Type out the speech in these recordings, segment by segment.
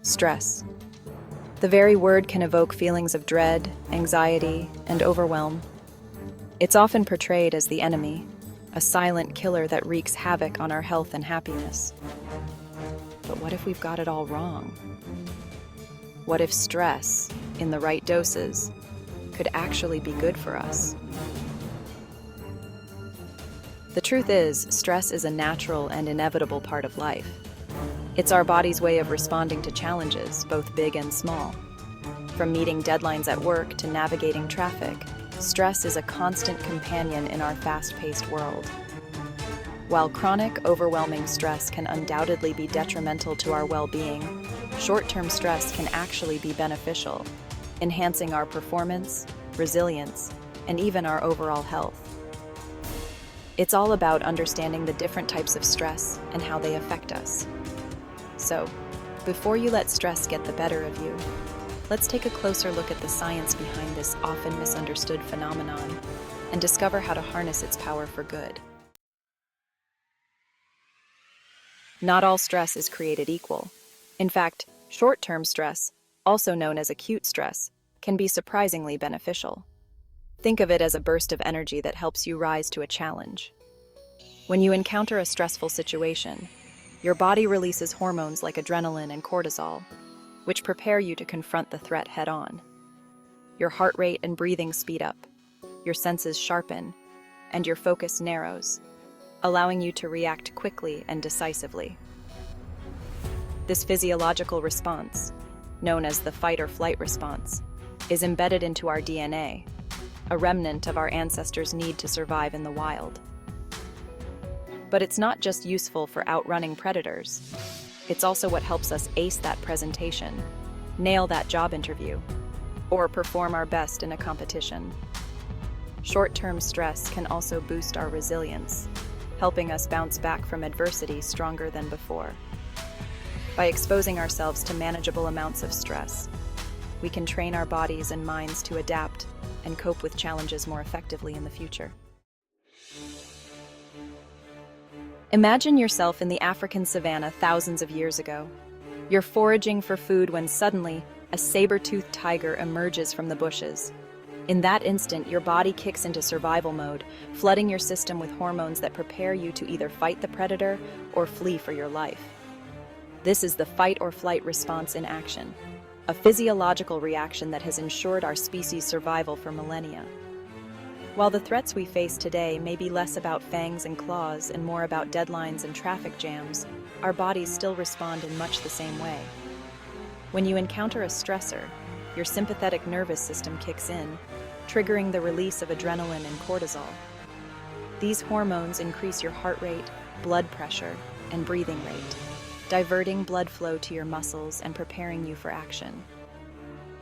Stress. The very word can evoke feelings of dread, anxiety, and overwhelm. It's often portrayed as the enemy, a silent killer that wreaks havoc on our health and happiness. But what if we've got it all wrong? What if stress, in the right doses, could actually be good for us? The truth is, stress is a natural and inevitable part of life. It's our body's way of responding to challenges, both big and small. From meeting deadlines at work to navigating traffic, stress is a constant companion in our fast-paced world. While chronic, overwhelming stress can undoubtedly be detrimental to our well-being, short-term stress can actually be beneficial, enhancing our performance, resilience, and even our overall health. It's all about understanding the different types of stress and how they affect us. So, before you let stress get the better of you, let's take a closer look at the science behind this often misunderstood phenomenon and discover how to harness its power for good. Not all stress is created equal. In fact, short-term stress, also known as acute stress, can be surprisingly beneficial. Think of it as a burst of energy that helps you rise to a challenge. When you encounter a stressful situation, your body releases hormones like adrenaline and cortisol, which prepare you to confront the threat head-on. Your heart rate and breathing speed up, your senses sharpen, and your focus narrows, allowing you to react quickly and decisively. This physiological response, known as the fight-or-flight response, is embedded into our DNA, a remnant of our ancestors' need to survive in the wild. But it's not just useful for outrunning predators. It's also what helps us ace that presentation, nail that job interview, or perform our best in a competition. Short-term stress can also boost our resilience, helping us bounce back from adversity stronger than before. By exposing ourselves to manageable amounts of stress, we can train our bodies and minds to adapt and cope with challenges more effectively in the future. Imagine yourself in the African savanna thousands of years ago. You're foraging for food when suddenly a saber-toothed tiger emerges from the bushes. In that instant, your body kicks into survival mode, flooding your system with hormones that prepare you to either fight the predator or flee for your life. This is the fight-or-flight response in action, a physiological reaction that has ensured our species' survival for millennia. While the threats we face today may be less about fangs and claws and more about deadlines and traffic jams, our bodies still respond in much the same way. When you encounter a stressor, your sympathetic nervous system kicks in, triggering the release of adrenaline and cortisol. These hormones increase your heart rate, blood pressure, and breathing rate, diverting blood flow to your muscles and preparing you for action.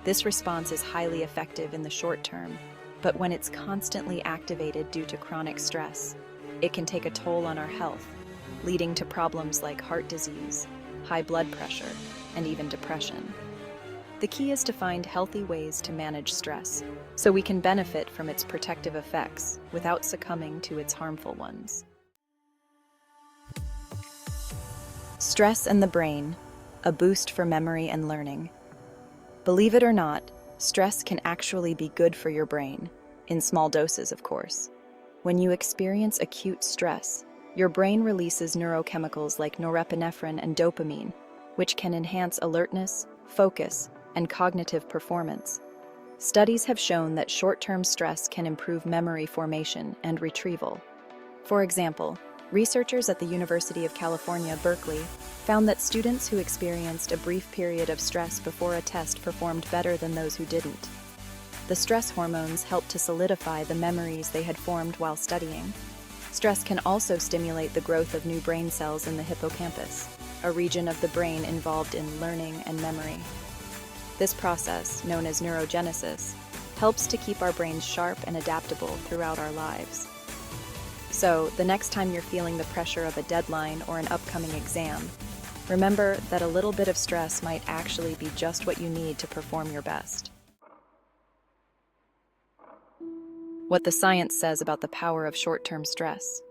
This response is highly effective in the short term, but when it's constantly activated due to chronic stress, it can take a toll on our health, leading to problems like heart disease, high blood pressure, and even depression. The key is to find healthy ways to manage stress, so we can benefit from its protective effects without succumbing to its harmful ones. Stress and the brain, a boost for memory and learning. Believe it or not, stress can actually be good for your brain, in small doses, of course. When you experience acute stress, your brain releases neurochemicals like norepinephrine and dopamine, which can enhance alertness, focus, and cognitive performance. Studies have shown that short-term stress can improve memory formation and retrieval. For example, researchers at the University of California, Berkeley, found that students who experienced a brief period of stress before a test performed better than those who didn't. The stress hormones helped to solidify the memories they had formed while studying. Stress can also stimulate the growth of new brain cells in the hippocampus, a region of the brain involved in learning and memory. This process, known as neurogenesis, helps to keep our brains sharp and adaptable throughout our lives. So, the next time you're feeling the pressure of a deadline or an upcoming exam, remember that a little bit of stress might actually be just what you need to perform your best. What the science says about the power of short-term stress.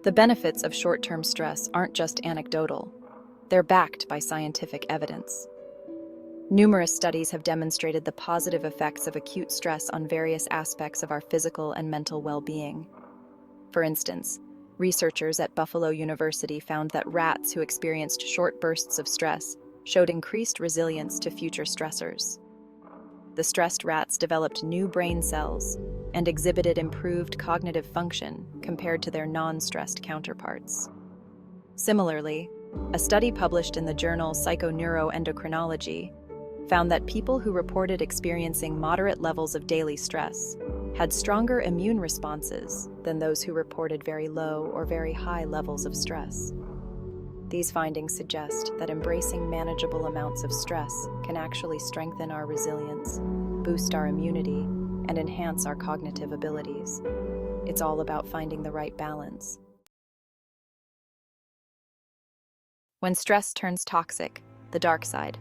The benefits of short-term stress aren't just anecdotal. They're backed by scientific evidence. Numerous studies have demonstrated the positive effects of acute stress on various aspects of our physical and mental well-being. For instance, researchers at Buffalo University found that rats who experienced short bursts of stress showed increased resilience to future stressors. The stressed rats developed new brain cells and exhibited improved cognitive function compared to their non-stressed counterparts. Similarly, a study published in the journal Psychoneuroendocrinology found that people who reported experiencing moderate levels of daily stress had stronger immune responses than those who reported very low or very high levels of stress. These findings suggest that embracing manageable amounts of stress can actually strengthen our resilience, boost our immunity, and enhance our cognitive abilities. It's all about finding the right balance. When stress turns toxic, the dark side.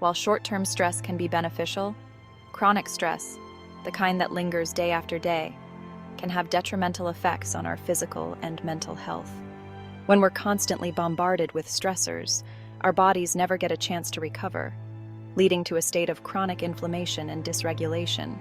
While short-term stress can be beneficial, chronic stress, the kind that lingers day after day, can have detrimental effects on our physical and mental health. When we're constantly bombarded with stressors, our bodies never get a chance to recover, leading to a state of chronic inflammation and dysregulation.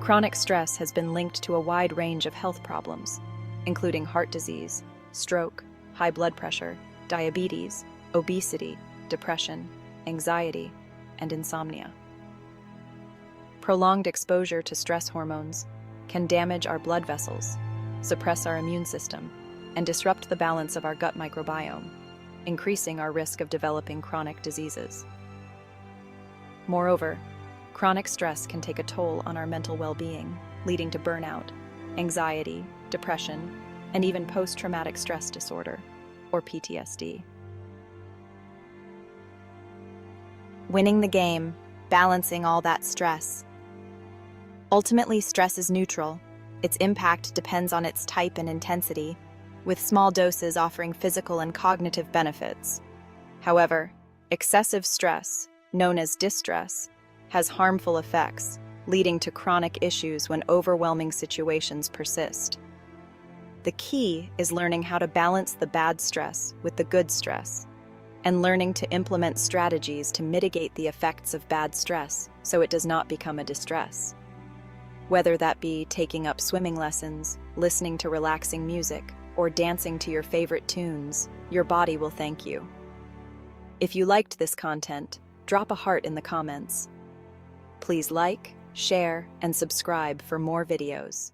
Chronic stress has been linked to a wide range of health problems, including heart disease, stroke, high blood pressure, diabetes, obesity, depression, anxiety, and insomnia. Prolonged exposure to stress hormones can damage our blood vessels, suppress our immune system, and disrupt the balance of our gut microbiome, increasing our risk of developing chronic diseases. Moreover, chronic stress can take a toll on our mental well-being, leading to burnout, anxiety, depression, and even post-traumatic stress disorder, or PTSD. Winning the game, balancing all that stress. Ultimately, stress is neutral. Its impact depends on its type and intensity, with small doses offering physical and cognitive benefits. However, excessive stress, known as distress, has harmful effects, leading to chronic issues when overwhelming situations persist. The key is learning how to balance the bad stress with the good stress, and learning to implement strategies to mitigate the effects of bad stress so it does not become a distress. Whether that be taking up swimming lessons, listening to relaxing music, or dancing to your favorite tunes, your body will thank you. If you liked this content, drop a heart in the comments. Please like, share, and subscribe for more videos.